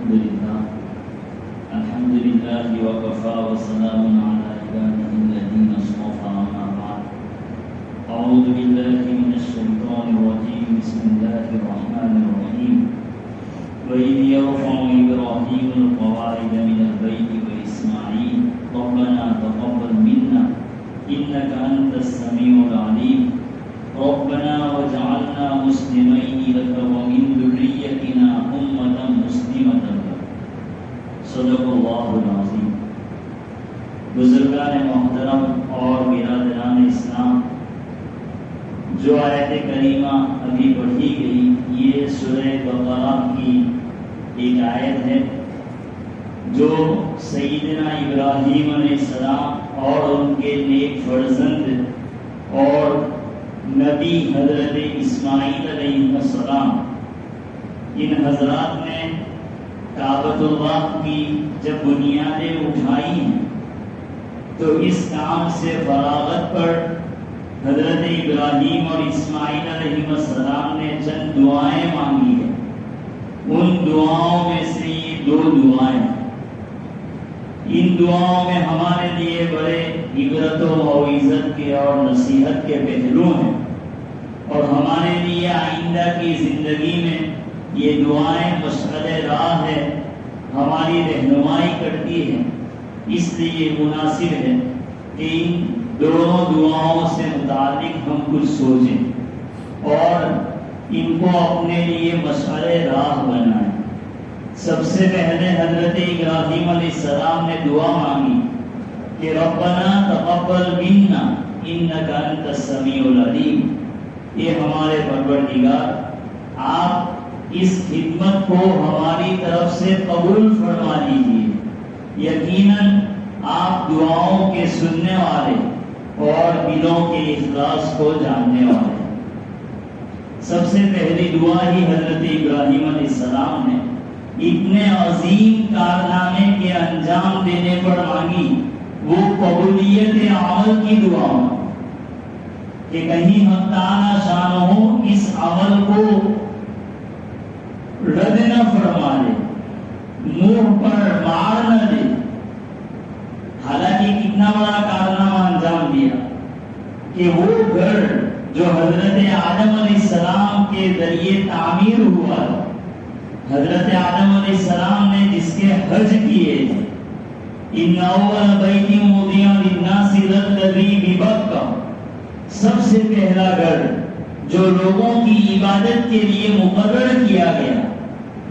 الحمد لله وكفى وسلام على عباده الذين اصطفى أما بعد أعوذ بالله من الشيطان الرجيم بسم الله الرحمن الرحيم وإذ يرفع إبراهيم القواعد من البيت وإسماعيل ربنا تقبل منا إنك أنت السميع العليم ربنا واجعلنا مسلمين لك ومن ذريتنا أمة مسلمة لك صدق اللہ العظیم۔ بزرگان محترم اور برادران اسلام، جو آیت کریمہ ابھی پڑھی گئی یہ سورہ بقرہ کی ایک آیت ہے جو سیدنا ابراہیم علیہ السلام اور ان کے نیک فرزند اور نبی حضرت اسماعیل علیہ السلام ان حضرات نے کعبۃ اللہ کی جب بنیادیں اٹھائی ہیں تو اس کام سے فراغت پر حضرت ابراہیم اور اسماعیل علیہ السلام نے چند دعائیں مانگی ہیں۔ ان دعاؤں میں سے یہ دو دعائیں، ان دعاؤں میں ہمارے لیے بڑے عبرت و عزت کے اور نصیحت کے پہلو ہیں، اور ہمارے لیے آئندہ کی زندگی میں یہ دعائیں مشعل راہ ہے، ہماری رہنمائی کرتی ہے۔ اس لیے مناسب ہے کہ ان دونوں دعاؤں سے متعلق ہم کچھ سوچیں اور ان کو اپنے لیے مشعل راہ بنائیں۔ سب سے پہلے حضرت ابراہیم علیہ السلام نے دعا مانگی کہ ربنا تقبل منا انک انت السمیع العلیم، یہ ہمارے پروردگار آپ اس خدمت کو ہماری طرف سے قبول فرما لیجیے، یقیناً آپ دعاؤں کے سننے والے اور دلوں کے اخلاص کو جاننے والے۔ سب سے پہلی دعا ہی حضرت ابراہیم علیہ السلام نے اتنے عظیم کارنامے کے انجام دینے پر مانگی، وہ قبولیت عمل کی دعا کہ کہیں حق تعالی شانہ اس عمل کو رد نہ فرما دے، منہ پر مار نہ دے۔ حالانکہ کتنا بڑا کارنامہ انجام دیا کہ وہ گھر جو حضرت آدم علیہ السلام کے ذریعے تعمیر ہوا، حضرت آدم علیہ السلام نے جس کے حج کیے، ان اول بیت وضع للناس الذی ببکہ، سب سے پہلا گھر جو لوگوں کی عبادت کے لیے مقرر کیا گیا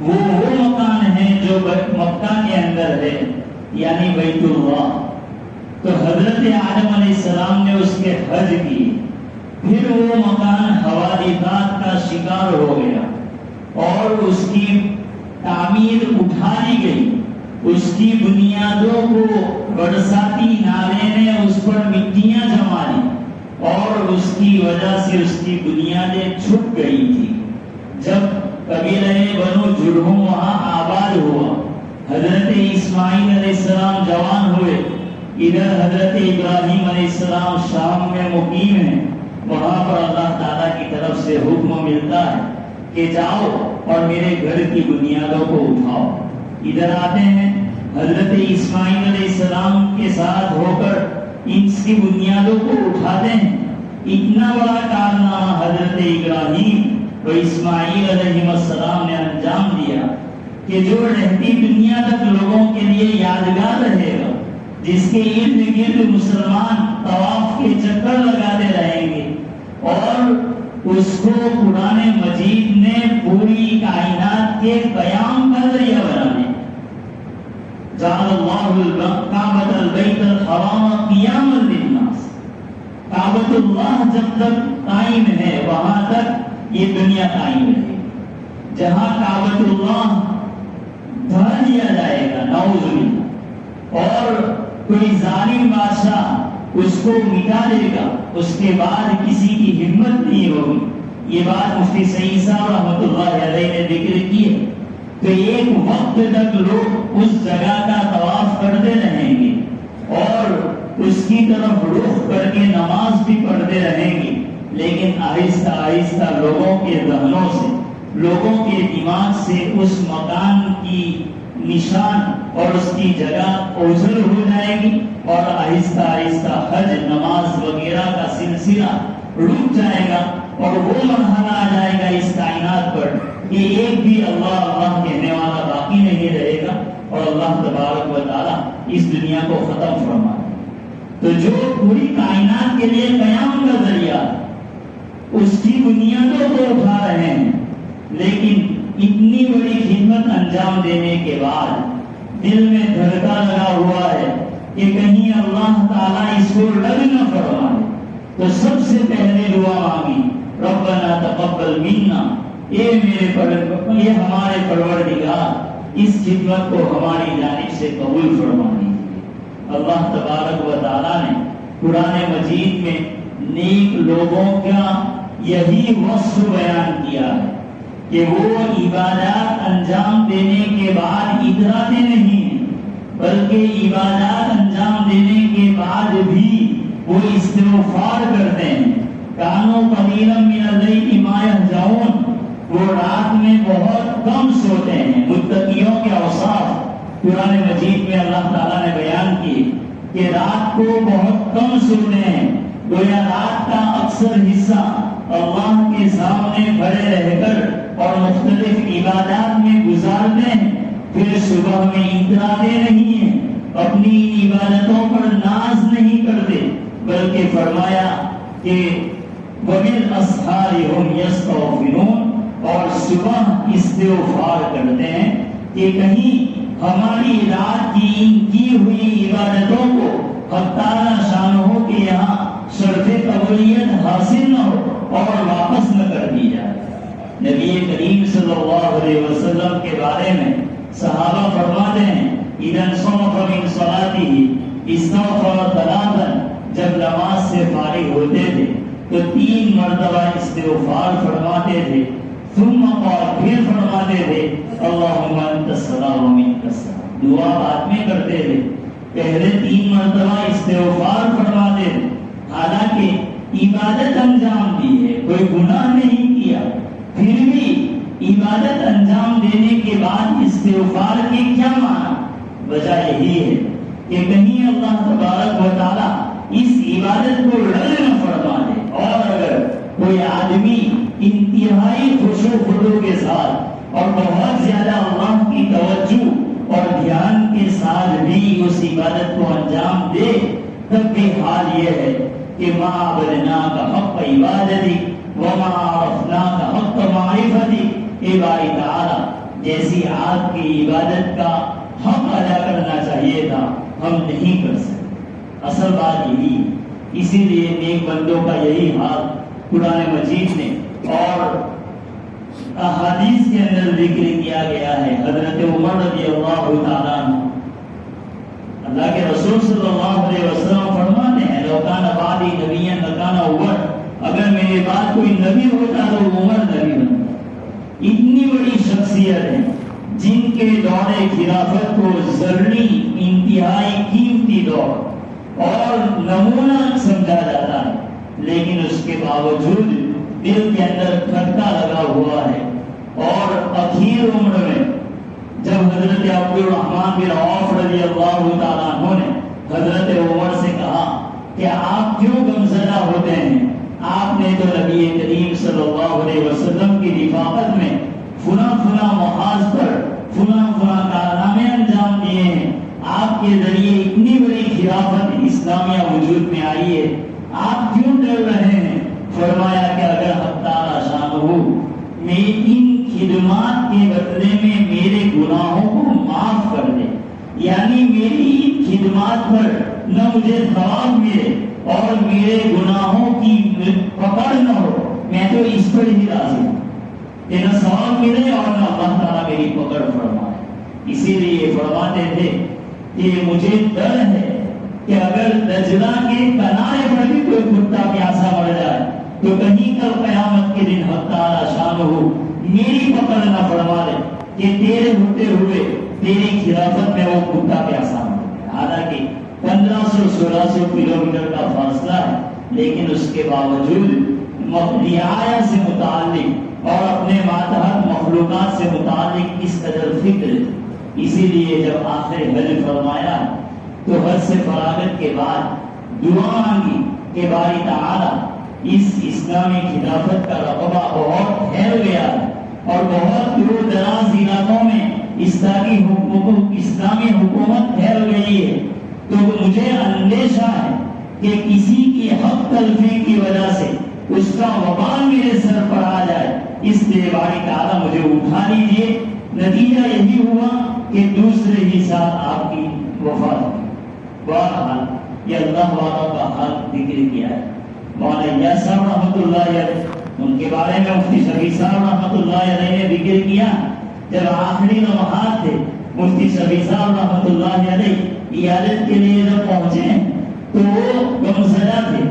وہ مکان ہے جو مکہ کے اندر ہے، یعنی بیت اللہ۔ تو حضرت آدم علیہ السلام نے اس کے حج کی، پھر وہ مکان حوادثات کا شکار ہو گیا اور اس کی تعمیر اٹھا لی گئی، اس کی بنیادوں کو برساتی نالے نے اس پر مٹیاں جما لی اور اس کی وجہ سے اس کی بنیادیں چھپ گئی تھی۔ جب قبیلہ بنو جرہم وہاں آباد ہوا، حضرت اسماعیل علیہ السلام جوان ہوئے، ادھر حضرت ابراہیم علیہ السلام شام میں مقیم ہیں، وہاں پر اللہ تعالیٰ کی طرف سے حکم ملتا ہے کہ جاؤ اور میرے گھر کی بنیادوں کو اٹھاؤ۔ ادھر آتے ہیں، حضرت اسماعیل علیہ السلام کے ساتھ ہو کر اس کی بنیادوں کو اٹھاتے ہیں۔ اتنا بڑا کارنامہ حضرت ابراہیم و اسماعیل علیہ السلام نے انجام دیا کہ جو رہتی دنیا تک لوگوں کے لیے یادگار رہے گا، جس کے ارد گرد مسلمان طواف کے چکر لگاتے رہیں گے، اور اس کو قرآن مجید نے پوری کائنات کے قیام کا ذریعہ بنانے۔ جعل اللہ الکعبۃ البیت الحرام قیاما للناس، کعبۃ اللہ جب تک قائم ہے وہاں تک یہ دنیا قائم رہے۔ جہاں کعبۃ اللہ ڈھا دیا جائے گا نعوذ باللہ، اور کوئی ظالم بادشاہ اس کو مٹا دے گا، اس کے بعد کسی کی ہمت نہیں ہوگی۔ یہ بات مفتی سعید صاحب رحمۃ اللہ علیہ نے ذکر کی ہے۔ تو ایک وقت تک لوگ اس جگہ کا طواف کرتے رہیں گے اور اس کی طرف رخ کر کے نماز بھی پڑھتے رہیں گے، لیکن آہستہ آہستہ لوگوں کے ذہنوں سے لوگوں کے دماغ سے اس مکان کی نشان اور اس کی جگہ اوجھل ہو جائے گی، اور آہستہ آہستہ حج، نماز وغیرہ کا سلسلہ رک جائے گا، اور وہ مرحلہ آ جائے گا اس کائنات پر کہ ایک بھی اللہ اللہ کہنے والا باقی نہیں رہے گا، اور اللہ تبارک و تعالی اس دنیا کو ختم فرما دے۔ تو جو پوری کائنات کے لیے قیام کا ذریعہ، اس کی بنیادوں کو اٹھا رہے ہیں، لیکن اتنی بڑی خدمت انجام دینے کے بعد دل میں دھڑکا لگا ہوا ہے کہ کہیں اللہ تعالیٰ اس کو رد نہ فرما دے، تو سب سے پہلے دعا مانگی، ربنا تقبل منا، یہ ہمارے پروردگار اس خدمت کو ہماری جانب سے قبول فرما دیجیے۔ اللہ تبارک و تعالیٰ نے قرآن مجید میں نیک لوگوں کا یہی وصف بیان کیا ہے کہ وہ عبادات انجام دینے کے بعد اتراتے نہیں ہیں، بلکہ عبادات انجام دینے کے بعد بھی وہ استغفار کرتے ہیں۔ کانوا قلیلا من اللیل ما یہجعون، وہ رات میں بہت کم سوتے ہیں۔ متقیوں کے اوصاف قرآن مجید میں اللہ تعالیٰ نے بیان کیے کہ رات کو بہت کم سوتے ہیں، گویا رات کا اکثر حصہ اللہ کے سامنے کھڑے رہ کر اور مختلف عبادات میں گزارتے ہیں، پھر صبح میں اتراتے نہیں ہیں، اپنی عبادتوں پر ناز نہیں کرتے، بلکہ فرمایا کہ وَبِالْأَسْحَارِ هُمْ يَسْتَغْفِرُونَ، اور صبح استغفار کرتے ہیں کہ کہیں ہماری رات کی ان کی ہوئی عبادتوں کو حق تعالی شانہ کے یہاں شرف قبولیت حاصل نہ ہو اور واپس نہ کر دی جائے۔ نبی کریم صلی اللہ علیہ وسلم کے بارے میں صحابہ فرماتے ہیں، اذا انصرف من صلاته استغفر ثلاثا، جب نماز سے فارغ ہوتے تھے تو 3 مرتبہ استغفار فرماتے تھے، ثم قال، پھر فرماتے تھے اللہم انت السلام و منک السلام، دعا بعد میں کرتے تھے، پہلے 3 مرتبہ استغفار فرماتے تھے، حالانکہ عبادت انجام دی ہے، کوئی گناہ نہیں کیا، پھر بھی عبادت انجام دینے کے بعد استغفار کے کیا معنی؟ وجہ یہی ہے کہ کہیں اللہ تبارک و تعالیٰ اس عبادت کو رد نہ فرما دے، اور اگر کوئی آدمی انتہائی خشوع و خضوع کے ساتھ اور بہت زیادہ اللہ کی توجہ اور دھیان کے ساتھ بھی اس عبادت کو انجام دے، تب بھی حال یہ ہے کہ ما عبدناک حق عبادتی وما عرفناک حق معرفتی، اے باری تعالی جیسی آپ کی عبادت کا حق ادا کرنا چاہیے تھا ہم نہیں کر سکتے۔ اصل بات یہی، اسی لیے نیک بندوں کا یہی حال قرآن مجید نے اور احادیث کے اندر ذکر کیا گیا ہے۔ حضرت عمر رضی اللہ تعالیٰ عنہ، اللہ کے رسول صلی اللہ علیہ وسلم فرماتے ہیں، لو کان بعدی نبیا لکان عمر، اگر میرے بعد کوئی نبی ہوتا تو عمر نبی بنتا۔ اتنی بڑی شخصیت ہے جن کے دور خلافت کو ضروری انتہائی قیمتی دور اور نمونہ سمجھا جاتا ہے، لیکن اس کے باوجود دل کے اندر کھٹکا لگا ہوا ہے، اور اخیر عمر میں جب حضرت عبد الرحمن بن عوف رضی اللہ تعالیٰ عنہ نے حضرت عمر سے کہا کہ آپ کیوں غمزدہ ہوتے ہیں، آپ نے تو نبی کریم صلی اللہ علیہ وسلم کی رفاقت میں فلاں فلاں محاذ پر فلاں فلاں کارنامے انجام دیے ہیں، آپ کے ذریعے اتنی بڑی خلافت اسلامیہ وجود میں آئی ہے، آپ کیوں ڈر رہے ہیں؟ فرمایا کہ اگر حق تعالی شانہ میں ان خدمات کے بدلے میں میرے گناہوں کو معاف کر دے، یعنی میری ان خدمات پر نہ مجھے ثواب ملے اور میرے گناہوں کی پکڑ نہ ہو، میں تو اس پر ہی راضی ہوں کہ نہ ثواب ملے اور نہ اللہ تعالیٰ میری پکڑ فرمائے۔ اسی لیے فرماتے تھے کہ مجھے ڈر ہے کہ اگر دجلہ کے کنارے پر بھی کوئی کتا پیاسا مر جائے تو کہیں کل قیامت کے دن حق تعالی شانہ میری پکڑ نہ فرما دے کہ تیرے ہوتے ہوئے تیری خلافت میں وہ کتا پیاسا مر جائے۔ حالانکہ 1500-1600 کلومیٹر کا فاصلہ ہے، لیکن اس کے باوجود رعایا سے متعلق اور اپنے ماتحت مخلوقات سے متعلق اس قدر فکر. اسی لیے جب آخر حج فرمایا تو حج سے فراغت کے بعد دعا مانگی کہ باری تعالی اس اسلامی خلافت کا رقبہ بہت پھیل گیا اور بہت دور دراز علاقوں میں اسلامی حکومت پھیل گئی ہے، تو مجھے اندیشہ ہے کہ کسی کی حق تلفی کی وجہ سے اس کا وبال میرے سر پر آ جائے، اس لیے باری تعالیٰ مجھے اٹھا لیجیے. نتیجہ یہی ہوا کہ دوسرے ہی ساتھ آپ کی وفات ہوئی. بہرحال یہ اللہ والوں کا حال ذکر کیا ہے. مولانا یاس صاحب رحمۃ اللہ علیہ، ان کے بارے میں مفتی شفیع صاحب رحمۃ اللہ علیہ نے ذکر کیا. جب آخری لمحات تھے مفتی شفیع صاحب رحمۃ اللہ علیہ عیادت کے لیے جب پہنچے تو وہ غمزدہ تھے.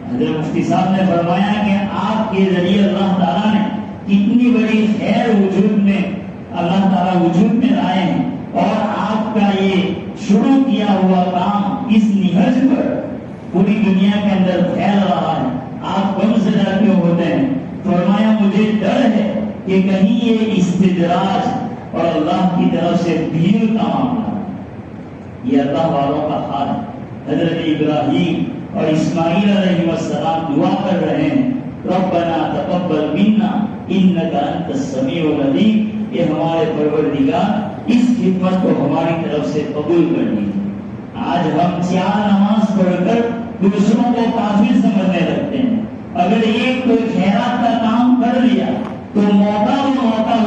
حضرت مفتی صاحب نے فرمایا کہ آپ کے ذریعے اللہ تعالیٰ نے کتنی بڑی خیر وجود میں اللہ تعالیٰ وجود میں لائے ہیں، اور آپ کا یہ شروع کیا ہوا کام اس نہج پر پوری دنیا کے اندر پھیل رہا ہے، آپ غمزدہ کیوں ہوتے ہیں؟ فرمایا مجھے ڈر ہے کہ کہیں یہ استدراج اور اللہ کی طرف سے بھیڑ کا معاملہ ہے. یہ اللہ والوں کا حال ہے. حضرت ابراہیم اور اسماعیل علیہ السلام دعا کر رہے ہیں ربنا تقبل منا انک انت السمیع العلیم. یہ ہمارے پروردگار اس خدمت کو ہماری طرف سے قبول کر لیجیے. آج ہم 4 نماز پڑھ کر دوسروں کو کافر سمجھنے لگتے ہیں. اگر ایک کوئی خیرات کا کام کر لیا تو موقع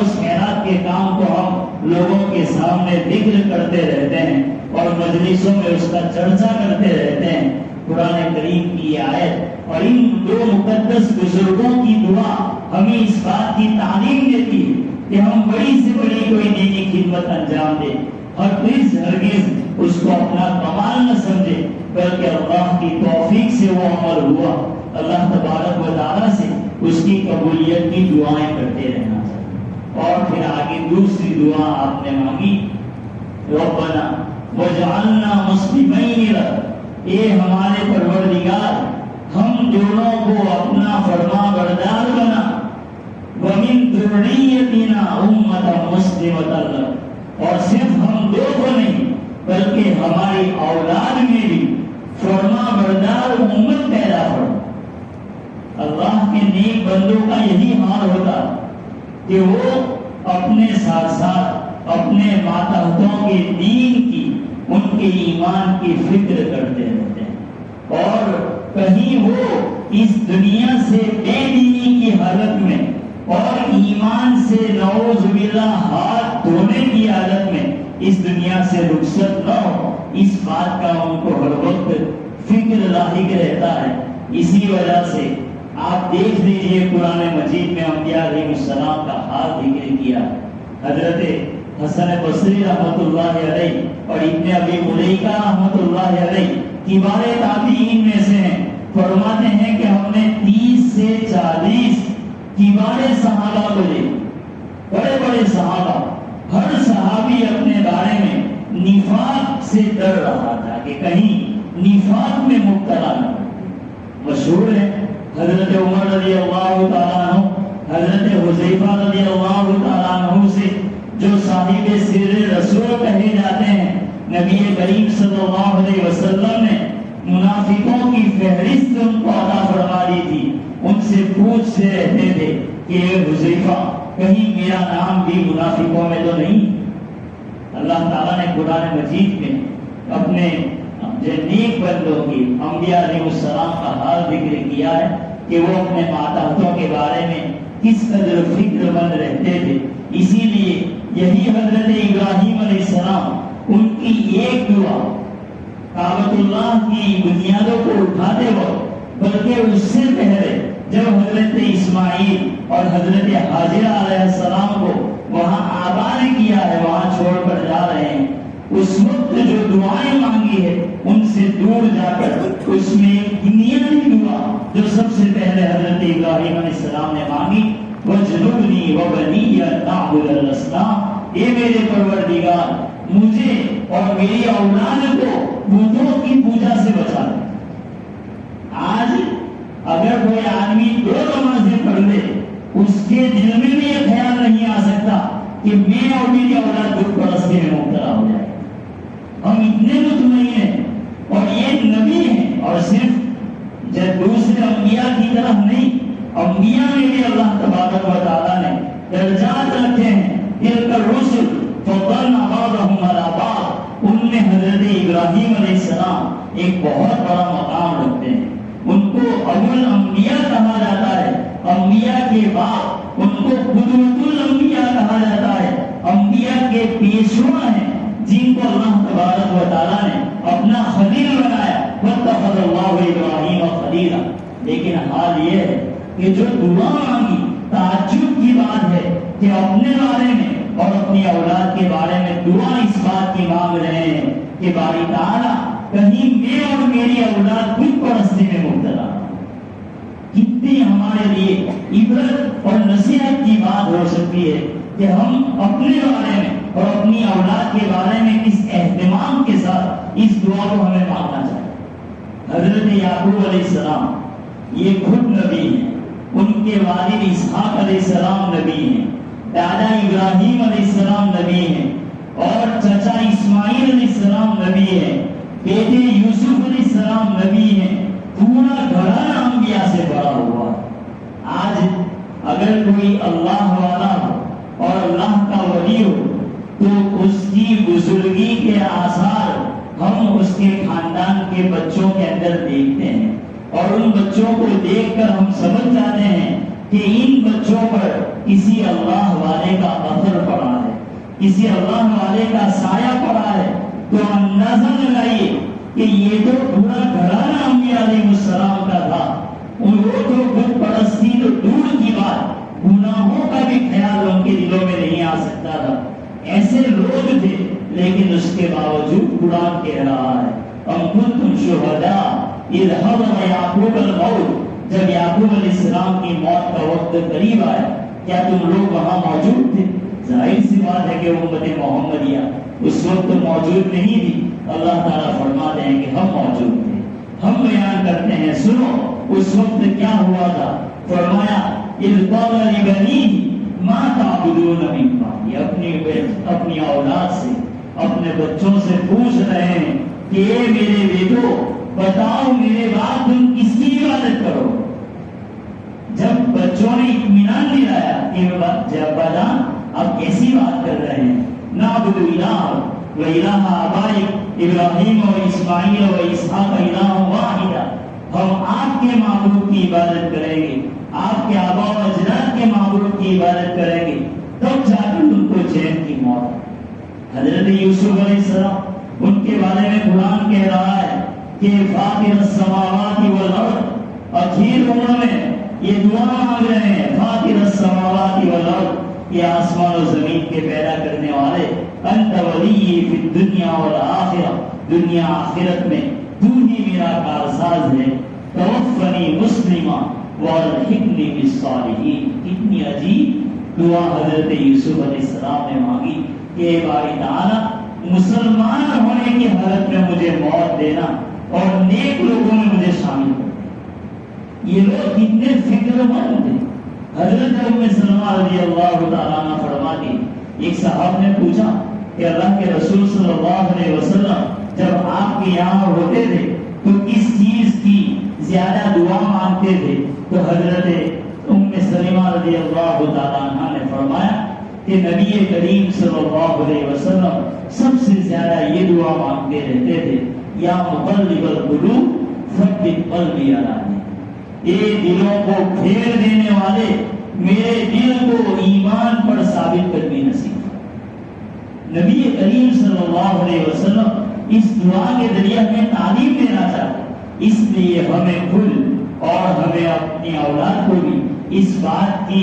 اس خیرات کے کام کو ہم لوگوں کے سامنے ذکر کرتے رہتے ہیں اور مجلسوں میں اس کا چرچا کرتے رہتے ہیں. قرآن کریم کی آیت اور ان 2 مقدس بزرگوں کی دعا ہمیں اس بات کی تعلیم دیتی ہے کہ ہم بڑی سے بڑی کوئی دینی خدمت انجام دیں، ہرگز اس کو اپنا کمال نہ سمجھے، بلکہ اللہ کی توفیق سے وہ عمل ہوا. اللہ تبارک و تعالیٰ سے اس کی قبولیت کی دعائیں کرتے رہنا چاہیے. اور پھر آگے دوسری دعا آپ نے مانگی ربنا وجعلنا مسلمین لک. اے ہمارے پروردگار ہم دونوں کو اپنا فرما بردار بنا، ومن ذریتنا امۃ مسلمۃ لک. اور صرف ہم 2 کو نہیں بلکہ ہماری اولاد میں بھی فرما بردار امت پیدا فرما. اللہ کے نیک بندوں کا یہی حال ہوتا کہ وہ اپنے ساتھ ساتھ اپنے ماتحتوں کے دین کی، ان کے ایمان کی فکر کرتے رہتے ہیں، اور کہیں وہ اس دنیا سے بے دینی کی حالت میں اور ایمان سے نعوذ باللہ ہاتھ دھونے کی حالت میں اس دنیا سے رخصت نہ ہو، اس بات کا ان کو ہر وقت فکر لاحق رہتا ہے. اسی وجہ سے آپ دیکھ لیجئے قرآن مجید میں انبیاء علیہ السلام کا حال ذکر کیا. حضرت حسن بصری رحمۃ اللہ علیہ اور ابن ابی ملیکہ رحمۃ اللہ علیہ کبار تابعین میں سے ہیں. فرماتے ہیں کہ ہم نے 30 سے 40 کبار صحابہ کو لے، بڑے بڑے صحابہ، ہر صحابی اپنے بارے میں نفاق سے ڈر رہا تھا کہ کہیں نفاق میں مبتلا نہ ہو. مشہور ہے حضرت عمر رضی اللہ تعالیٰ عنہ، حضرت حذیفہ رضی اللہ تعالیٰ عنہ سے جو صاحب سر رسول کہے جاتے ہیں، نبی کریم صلی اللہ علیہ وسلم نے منافقوں کی فہرست ان کو عطا فرما دی تھی. ان سے پوچھتے رہتے تھے کہ اے حذیفہ کہیں میرا نام بھی منافقوں میں تو نہیں؟ اللہ تعالیٰ نے قرآن مجید میں اپنے نیک بندوں کی، انبیاء علیہ السلام کا حال ذکر کیا ہے کہ وہ اپنے ماتحتوں کے بارے میں کس قدر فکر مند رہتے تھے. اسی لیے یہی حضرت ابراہیم علیہ السلام ان کی ایک دعا کعبۃ اللہ کی بنیادوں کو اٹھاتے وقت، بلکہ اس سے پہلے جب حضرت اسماعیل اور حضرت حاجرہ علیہ السلام کو وہاں آباد کیا ہے، وہاں چھوڑ کر جا رہے ہیں، اس وقت جو دعائیں مانگی ہے ان سے دور جا کر اس میں بنیادی دعا جو سب سے پہلے حضرت ابراہیم علیہ السلام نے مانگی وَاجْنُبْنِي وَبَنِيَّ نَعْبُدَ الْأَصْنَامَ. اے میرے پروردگار مجھے اور میری اولاد کو بتوں کی پوجا سے بچا دے. آج اگر کوئی آدمی 2 نمازیں پڑھ لے اس کے دل میں بھی یہ خیال نہیں آ سکتا کہ میں اور میری اولاد بت پرستی میں مبتلا ہو جائے. ہم اتنے مطمئن ہیں اور یہ نبی ہیں اور صرف جب دوسرے انبیاء کی طرح نہیں, انبیاء میں بھی اللہ تبارک و تعالیٰ نے درجات رکھے ہیں. تلک الرسل فضلنا بعضهم علی بعض, ان میں حضرت ابراہیم علیہ السلام ایک بہت بڑا مقام رکھتے ہیں. ان کو ابو الانبیاء کہا جاتا ہے, انبیاء کے بعد ان کو قدوۃ الانبیاء کہا جاتا ہے. انبیاء کے پیشوا ہیں جن کو اللہ تبارک و تعالیٰ نے اپنا خلیل بنایا. واتخذ اللہ ابراہیم خلیلا. لیکن حال یہ ہے کہ جو دعا مانگی, تعجب کی بات ہے کہ اپنے بارے میں اور اپنی اولاد کے بارے میں دعا اس بات کی مانگ رہے ہیں کہ باری تعالیٰ کہیں میں اور میری اولاد بت پرستی میں مبتلا. کتنی ہمارے لیے عبرت اور نصیحت کی بات ہو سکتی ہے کہ ہم اپنے بارے میں اور اپنی اولاد کے بارے میں کس اہتمام کے ساتھ اس دعا کو ہمیں مانگنا چاہیے. حضرت یعقوب علیہ السلام یہ خود نبی ہیں, ان کے والد اسحاق علیہ السلام نبی ہیں, دادا ابراہیم علیہ السلام نبی ہیں, اور چچا اسماعیل علیہ السلام نبی ہیں, بیٹے یوسف علیہ السلام نبی ہیں. پورا گھرانہ انبیاء سے بڑا ہوا. آج اگر کوئی اللہ والا ہو اور اللہ کا ولی ہو تو اس کی بزرگی کے آثار ہم اس کے خاندان کے بچوں کے اندر دیکھتے ہیں, اور ان بچوں کو دیکھ کر ہم سمجھ جاتے ہیں کہ ان بچوں پر کسی اللہ والے کا اثر پڑا ہے, کسی اللہ والے کا سایہ پڑا ہے. تو اندازہ لگائیے کہ یہ تو پورا گھرانہ انبیاء علیہ السلام کا تھا. وہ تو بت پرستی تو دور کی بات, گناہوں کا بھی خیال ان کے دلوں میں نہیں آ سکتا تھا. ایسے لوگ تھے, لیکن اس کے باوجود قرآن کہہ رہا ہے ام کنتم شہداء اذ حضر یعقوب الموت. جب یعقوب علیہ السلام کی موت کا وقت قریب آیا, کیا تم لوگ وہاں موجود تھے؟ ظاہر سی بات ہے کہ امت محمدیہ اس وقت موجود نہیں تھی. اللہ تعالیٰ فرماتے ہیں کہ ہم موجود تھے. ہم بیان کرتے ہیں, سنو اس وقت کیا ہوا تھا. فرمایا اذ قال لبنیہ ما تعبدون من بعدی. اپنی اولاد سے, اپنے بچوں سے پوچھ رہے ہیں کہ اے میرے بیٹو بتاؤ میرے بعد تم کس کی عبادت کرو. جب بچوں نے اطمینان دلایا کہ جب بدان آپ کیسی بات کر رہے ہیں, نعبد الہ و الہ آبائک ابراہیم و اسماعیل و اسحاق الہ واحد, ہم آپ کے معبود کی عبادت کریں گے, آپ کے آبا و اجداد کے معبود کی عبادت کریں گے, تب جا کر ان کو چین کی موت. حضرت یوسف علیہ السلام ان کے بارے میں قرآن کہہ رہا ہے کہ فاطر السماوات والارض, اخیر عمر میں یہ دعا مانگ رہے ہیں فاطر السماوات والارض, یہ آسمان و زمین کے پیدا کرنے والے, انت ولی فی الدنیا والآخرہ, دنیا آخرت میں تو ہی میرا کارساز ہے. توفنی مسلمہ والحقنی بالصالحین. کتنی عجیب دعا حضرت یوسف علیہ السلام نے مانگی کہ باری تعالیٰ مسلمان ہونے کی حالت میں مجھے موت دینا اور نیک لوگوں میں مجھے شامل کر. یہ لوگ کتنے فکر مند تھے. حضرت ام سلمہ رضی اللہ تعالیٰ عنہ فرماتی, ایک صاحب نے پوچھا کہ اللہ کے رسول صلی اللہ علیہ وسلم جب آپ کے یہاں ہوتے تھے تو کس چیز کی زیادہ دعا مانگتے تھے؟ تو حضرت ام سلمہ رضی اللہ تعالیٰ عنہ نے فرمایا کہ نبی کریم صلی اللہ علیہ وسلم سب سے زیادہ یہ دعا مانگتے رہتے تھے, یا مقلب القلوب ثبت قلبی علی دینک. اے دلوں کو پھیر دینے والے, میرے دل کو ایمان پر ثابت قدمی نصیب. نبی کریم صلی اللہ علیہ وسلم اس دعا کے ذریعے ہمیں تعلیم دینا چاہتے, اس لیے ہمیں خود اور ہمیں اپنی اولاد کو بھی اس بات کی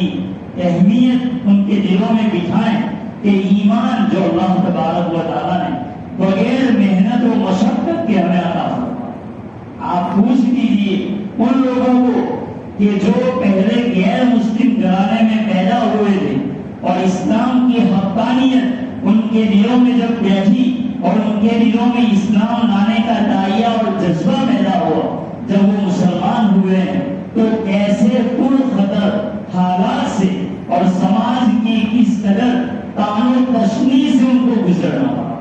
اہمیت ان کے دلوں میں بٹھائیں کہ ایمان جو اللہ تبارک و تعالیٰ نے بغیر محنت و مشقت کے ہمیں عطا فرمایا. آپ پوچھ لیجیے ان لوگوں کو کہ جو پہلے غیر مسلم گھرانے میں پیدا ہوئے تھے اور اسلام کی حقانیت ان کے دلوں میں جب بیٹھی اور ان کے دلوں میں اسلام لانے کا داعیہ اور جذبہ پیدا ہوا, جب وہ مسلمان ہوئے ہیں تو کیسے پر خطر حالات سے اور سماج کی کس قدر طعن و تشنیع سے ان کو گزرنا پڑا۔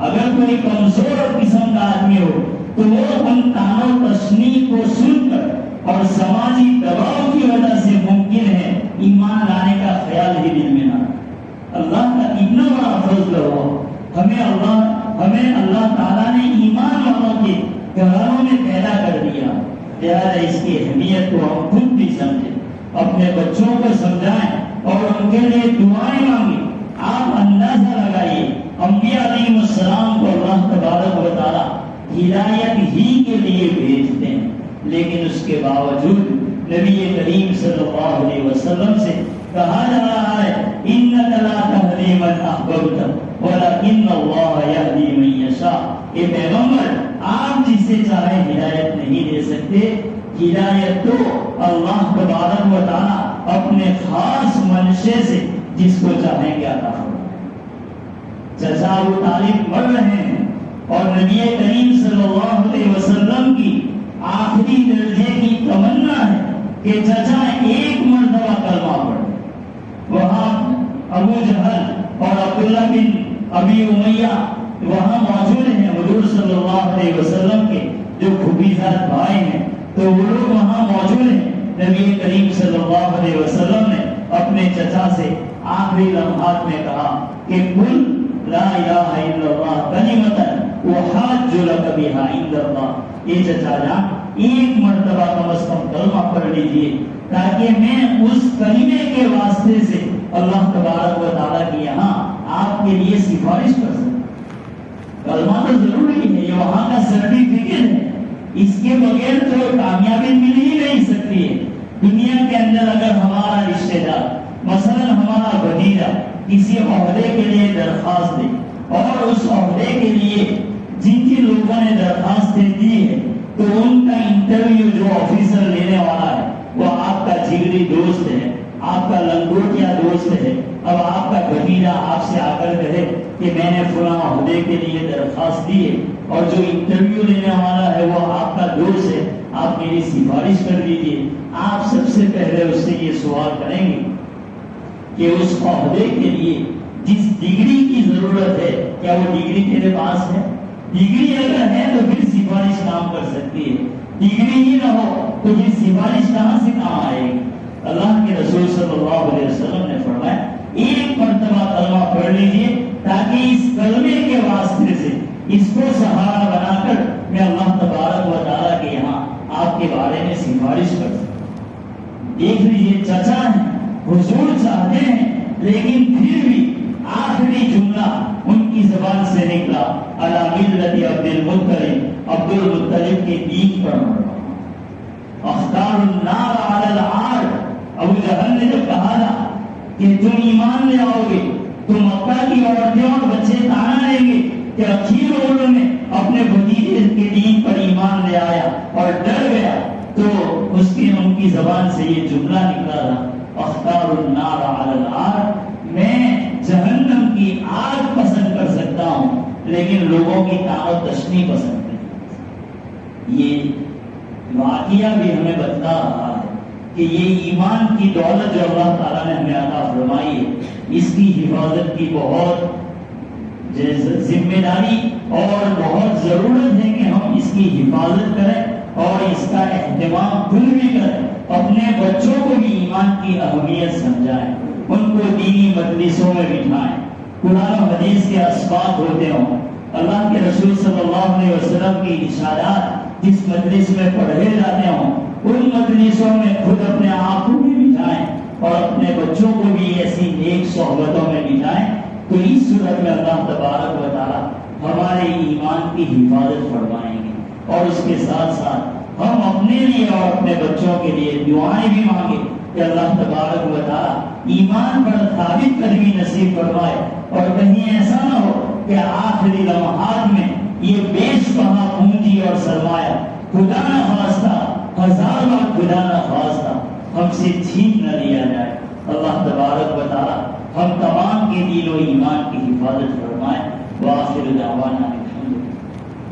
اگر کوئی کمزور قسم کا آدمی ہو تو وہ ان طعن و تشنیع کو سن کر اور سماجی دباؤ کی وجہ سے ممکن ہے ایمان لانے کا خیال ہی دل میں نہ آئے۔ اللہ کا اتنا بڑا فضل ہوا، ہمیں اللہ تعالیٰ نے ایمان والوں کے گھروں میں پیدا کر دیا، لہٰذا اس کی اہمیت کو ہم خود بھی سمجھیں، اپنے بچوں کو سمجھائیں اور ان کے لیے دعائیں مانگیں۔ آپ اندازہ لگائیے، انبیاء علیہ السلام کو اللہ تبارک و تعالیٰ ہدایت ہی کے لیے بھیجتے ہیں، لیکن اس کے باوجود نبی کریم صلی اللہ علیہ وسلم سے کہا جا رہا ہے انک لا تہدی من احببت ولکن اللہ یہدی من یشاء۔ اے پیغمبر، آپ جسے چاہے ہدایت نہیں دے سکتے، ہدایت تو اللہ تبارک و تعالیٰ اپنے خاص منشے سے جس کو چاہیں گے عطا فرمائیں۔ چچا ابو طالب مر رہے ہیں اور نبی کریم صلی اللہ علیہ وسلم کی آخری درجے کی تمنا ہے کہ چچا ایک مرتبہ کلمہ پڑھے۔ وہاں ابو جہل اور عبداللہ بن ابی امیہ وہاں موجود ہیں، حضور صلی اللہ علیہ وسلم کے جو پھوپھیزاد بھائی ہیں، تو وہ لوگ وہاں موجود ہیں۔ نبی کریم صلی اللہ علیہ وسلم نے اپنے چچا سے آخری لمحات میں کہا کہ قل لا الہ الا اللہ کلمۃ احاج لک بہا عند اللہ۔ یہ چچا جان، ایک مرتبہ کم از کم کلمہ پڑھ لیجئے تاکہ میں اس کلمے کے واسطے سے اللہ تبارک و تعالیٰ کی یہاں آپ کے لیے سفارش کر سکوں۔ کلمہ تو ضروری ہے، یہ وہاں کا سرٹیفکیٹ ہے، اس کے بغیر تو کامیابی مل ہی نہیں سکتی ہے۔ دنیا کے اندر اگر ہمارا رشتہ دار، مثلا ہمارا بھتیجا، کسی عہدے کے لیے درخواست دے اور اس عہدے کے لیے جن جن لوگوں نے درخواستیں دی ہے تو ان کا انٹرویو جو آفیسر لینے والا ہے وہ آپ کا جگری دوست ہے، آپ کا لنگوٹیا دوست ہے۔ اب آپ کا بھتیجا آپ سے آ کر کہے کہ میں نے فلاں عہدے کے لیے درخواست دی ہے اور جو انٹرویو لینے والا ہے وہ آپ کا دوست ہے، آپ میری سفارش کر دیجیے۔ آپ سب سے پہلے اس سے یہ سوال کریں گے کہ اس عہدے کے لیے جس ڈگری کی ضرورت ہے کیا وہ ڈگری تیرے پاس ہے؟ ڈگری اگر ہے تو پھر سفارش کام کر سکتی ہے، ڈگری ہی نہ ہو تو پھر سفارش کہاں سے کام آئے گی؟ اللہ کے رسول صلی اللہ علیہ وسلم نے فرمایا ایک مرتبہ کلمہ پڑھ لیجئے تاکہ اس کلمے کے واسطے سے اس کو سہارا بنا کر میں اللہ تبارک و تعالیٰ کے یہاں آپ کے بارے میں سفارش کر سکوں۔ دیکھ لیجئے، چچا ہیں، حضور چاہتے ہیں، لیکن پھر بھی آخری جملہ ان کی زبان سے نکلا علی ملت عبد المطلب، عبد المطلب کے دین پر مرنا۔ اختار النار علی العار، ابو جہل نے جو کہا تھا کہ تم ایمان لے آؤ گے تو مکہ کی عورتیں اور بچے تانا لیں گے کہ اخیر انہوں نے اپنے بھتیجے کے دین پر ایمان لے آیا اور ڈر گیا، تو اس کی ان کی زبان سے یہ جملہ نکلا تھا اختار النار علی العار، میں جہنم کی آگ پسند کر سکتا ہوں لیکن لوگوں کی طعن و تشنیع پسند نہیں۔ یہ واقعہ بھی ہمیں بتا رہا ہے کہ یہ ایمان کی دولت جو اللہ تعالیٰ نے ہمیں عطا فرمائی ہے، اس کی حفاظت کی بہت ذمہ داری اور بہت ضرورت ہے کہ ہم اس کی حفاظت کریں اور اس کا اہتمام خود بھی کریں، اپنے بچوں کو بھی ایمان کی اہمیت سمجھائیں، ان کو دینی مجلسوں میں بٹھائیں، قرآن و حدیث کے اسباق ہوتے ہوں، اللہ کے رسول صلی اللہ علیہ وسلم کی ارشادات جس مجلس میں پڑھے جاتے ہوں ان مجلسوں میں خود اپنے آپ کو بھی بٹھائیں اور اپنے بچوں کو بھی ایسی نیک صحبتوں میں بٹھائیں، تو اس صورت میں اللہ تبارک و تعالیٰ ہمارے ایمان کی حفاظت فرمائیں گے اور اس کے ساتھ ساتھ ہم اپنے لیے اور اپنے بچوں کے لیے دعائیں بھی مانگیں کہ اللہ تبارک و تعالیٰ ایمان پر ثابت قدمی نصیب فرمائے اور کہیں ایسا نہ ہو کہ آخری لمحات میں یہ بیش بہا پونجی اور سرمایہ خدا نہ خواستہ، ہزار بار خدا نہ خواستہ ہم سے چھین نہ لیا جائے۔ اللہ تبارک و تعالیٰ ہم تمام کے دین و ایمان کی حفاظت فرمائے۔ وآخر دعوانا